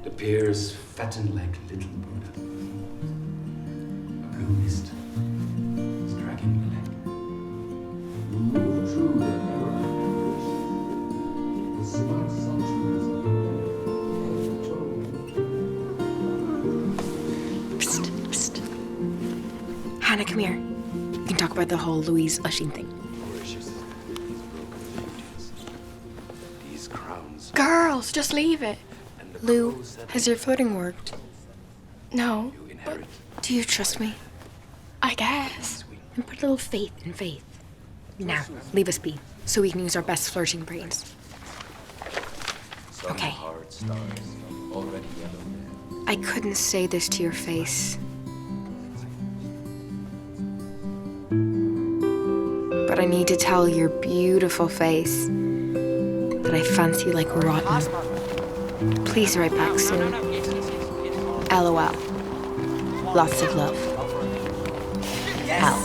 The pears fatten like little Buddha. A blue mist is dragging the leg. More true than ever I wish. The smart centuries of the Psst, psst. Hannah, come here. We can talk about the whole Louise Ushing thing. These crowns. Girls, just leave it. Lou, has your flirting worked? No, You inherit. Do you trust me? I guess. And put a little faith in faith. Now, leave us be, so we can use our best flirting brains. Okay. hard stars already yellow. I couldn't say this to your face. But I need to tell your beautiful face that I fancy you like rotten. Please write back soon. LOL. Lots of love. Al.